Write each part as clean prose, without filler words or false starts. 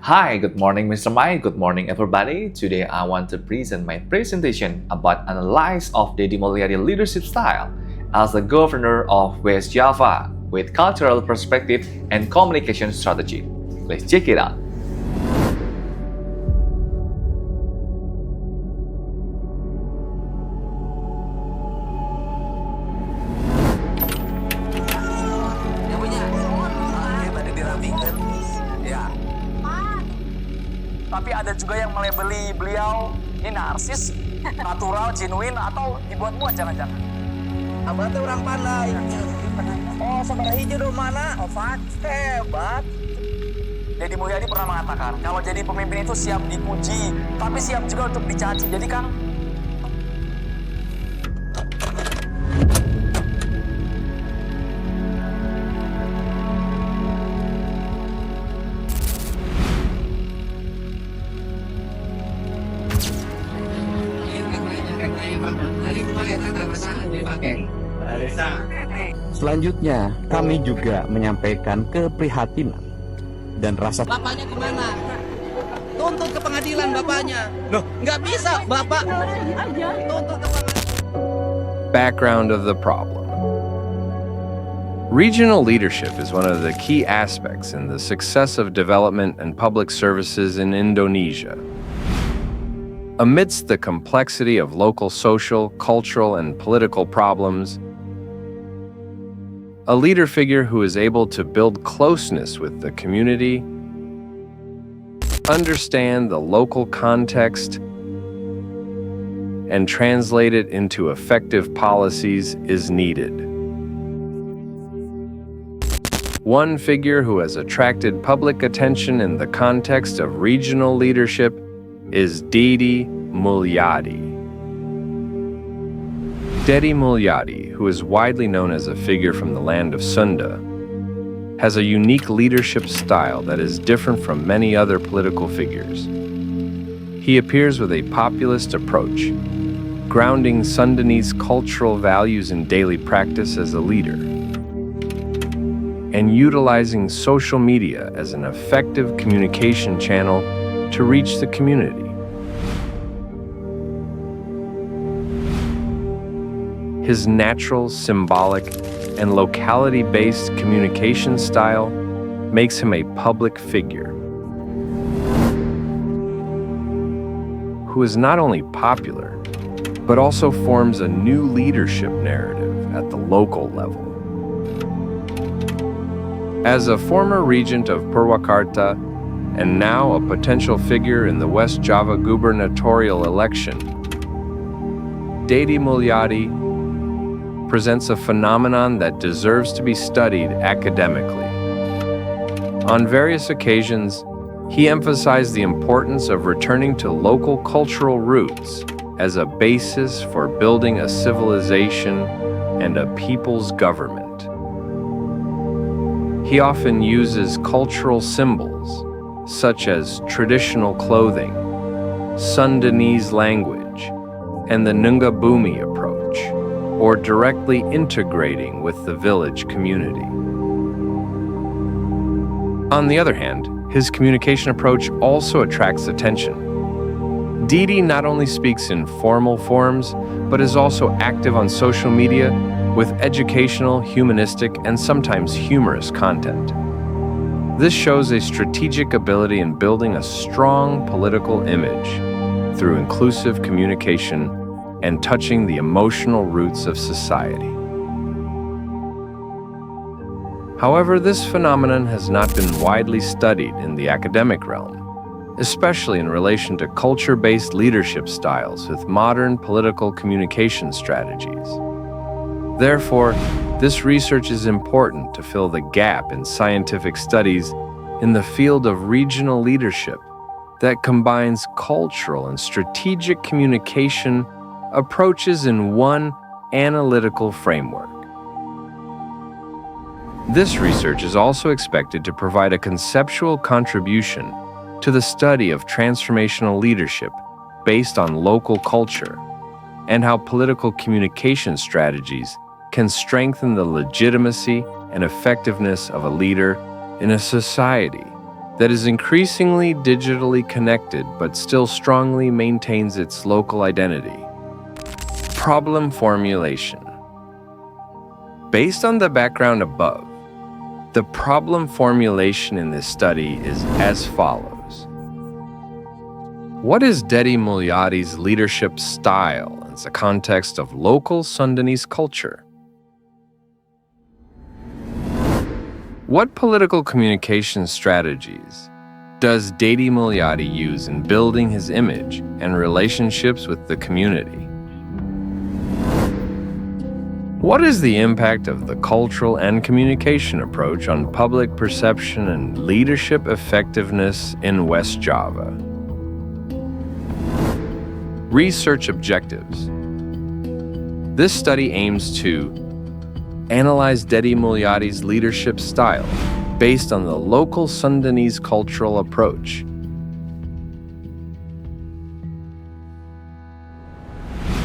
Hi, good morning, Mr. Mike. Good morning, everybody. Today, I want to present my presentation about analysis of Dedy Mulyadi leadership style as the governor of West Java with cultural perspective and communication strategy. Let's check it out. Yang punya tadi dirapikan ya, tapi ada juga yang melebeli beliau ini narsis, natural, genuine, atau dibuat-buat jangan-jangan. Abah teh orang pandai. Oh, saudara hijau dong mana? Oh, hebat. Dedy Mulyadi pernah mengatakan kalau jadi pemimpin itu siap dipuji, tapi siap juga untuk dicaci. Jadi Kang, Selanjutnya, kami juga menyampaikan keprihatinan dan rasa Bapaknya kemana? Tuntut ke pengadilan bapaknya. Loh, nggak bisa bapak. Tuntut ke pengadilan. Background of the problem. Regional leadership is one of the key aspects in the success of development and public services in Indonesia. Amidst the complexity of local social, cultural, and political problems, a leader figure who is able to build closeness with the community, understand the local context, and translate it into effective policies is needed. One figure who has attracted public attention in the context of regional leadership is Dedy Mulyadi. Dedy Mulyadi, who is widely known as a figure from the land of Sunda, has a unique leadership style that is different from many other political figures. He appears with a populist approach, grounding Sundanese cultural values in daily practice as a leader, and utilizing social media as an effective communication channel to reach the community. His natural, symbolic, and locality-based communication style makes him a public figure who is not only popular, but also forms a new leadership narrative at the local level. As a former regent of Purwakarta and now a potential figure in the West Java gubernatorial election, Dedy Mulyadi presents a phenomenon that deserves to be studied academically. On various occasions, he emphasized the importance of returning to local cultural roots as a basis for building a civilization and a people's government. He often uses cultural symbols, such as traditional clothing, Sundanese language, and the Nunga Bumi approach, or directly integrating with the village community. On the other hand, his communication approach also attracts attention. Dedy not only speaks in formal forms, but is also active on social media with educational, humanistic, and sometimes humorous content. This shows a strategic ability in building a strong political image through inclusive communication and touching the emotional roots of society. However, this phenomenon has not been widely studied in the academic realm, especially in relation to culture-based leadership styles with modern political communication strategies. Therefore, this research is important to fill the gap in scientific studies in the field of regional leadership that combines cultural and strategic communication approaches in one analytical framework. This research is also expected to provide a conceptual contribution to the study of transformational leadership based on local culture and how political communication strategies can strengthen the legitimacy and effectiveness of a leader in a society that is increasingly digitally connected but still strongly maintains its local identity. Problem formulation. Based on the background above, the problem formulation in this study is as follows. What is Dedy Mulyadi's leadership style in the context of local Sundanese culture? What political communication strategies does Dedy Mulyadi use in building his image and relationships with the community? What is the impact of the cultural and communication approach on public perception and leadership effectiveness in West Java? Research objectives. This study aims to analyze Dedy Mulyadi's leadership style based on the local Sundanese cultural approach.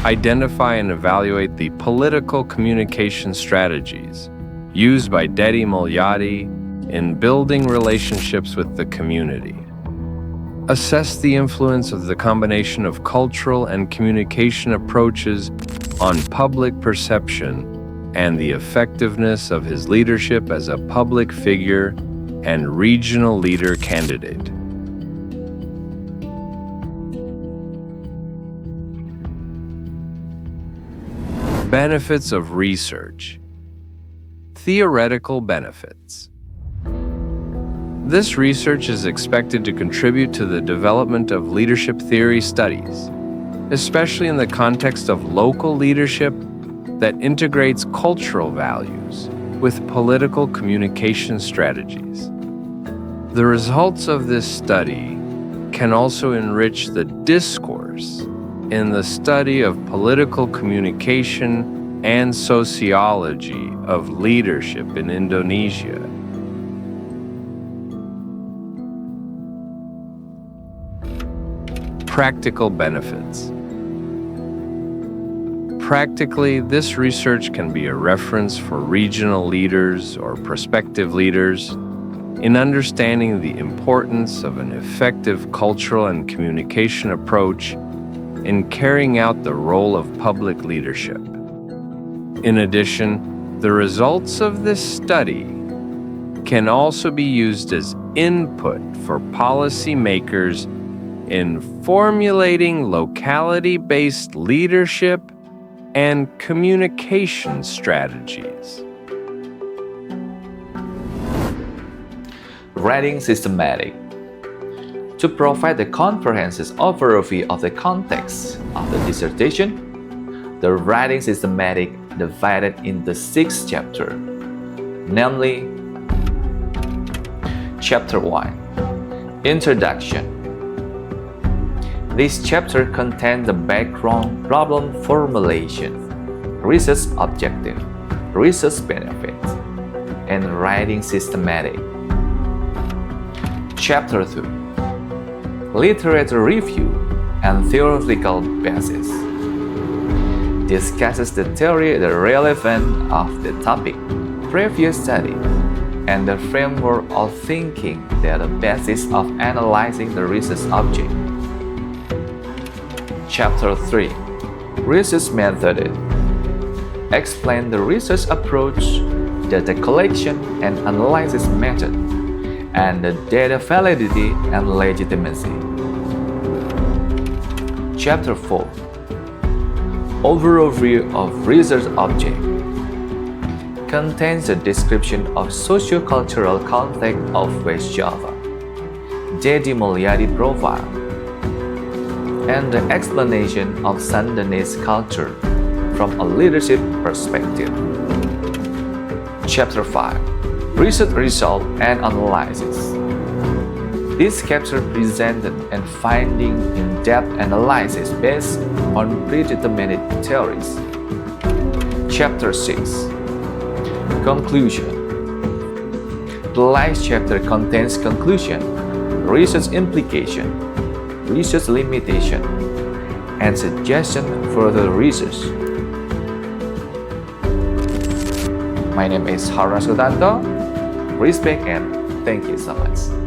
Identify and evaluate the political communication strategies used by Dedy Mulyadi in building relationships with the community. Assess the influence of the combination of cultural and communication approaches on public perception and the effectiveness of his leadership as a public figure and regional leader candidate. Benefits of research. Theoretical benefits. This research is expected to contribute to the development of leadership theory studies, especially in the context of local leadership that integrates cultural values with political communication strategies. The results of this study can also enrich the discourse in the study of political communication and sociology of leadership in Indonesia. Practical benefits. Practically, this research can be a reference for regional leaders or prospective leaders in understanding the importance of an effective cultural and communication approach in carrying out the role of public leadership. In addition, the results of this study can also be used as input for policymakers in formulating locality-based leadership and communication strategies. Writing systematic. To provide a comprehensive overview of the context of the dissertation, the writing systematic divided into 6 chapters, namely, Chapter 1, Introduction. This chapter contains the background, problem formulation, research objective, research benefits, and writing systematic. Chapter 2, Literature review and theoretical basis. Discusses the theory, the relevance of the topic, previous study, and the framework of thinking that are the basis of analyzing the research object. Chapter 3, Research Method. Explain the research approach, data collection and analysis method, and the data validity and legitimacy. Chapter 4, Overview of research object. Contains a description of socio-cultural context of West Java, Dedy Mulyadi profile, and the explanation of Sundanese culture from a leadership perspective. Chapter 5, Research result and analysis. This chapter presented and finding in-depth analysis based on predetermined theories. Chapter 6, Conclusion. The last chapter contains conclusion, research implication, research limitation, and suggestion for further research. My name is Haronas Kutanto. Respect and thank you so much.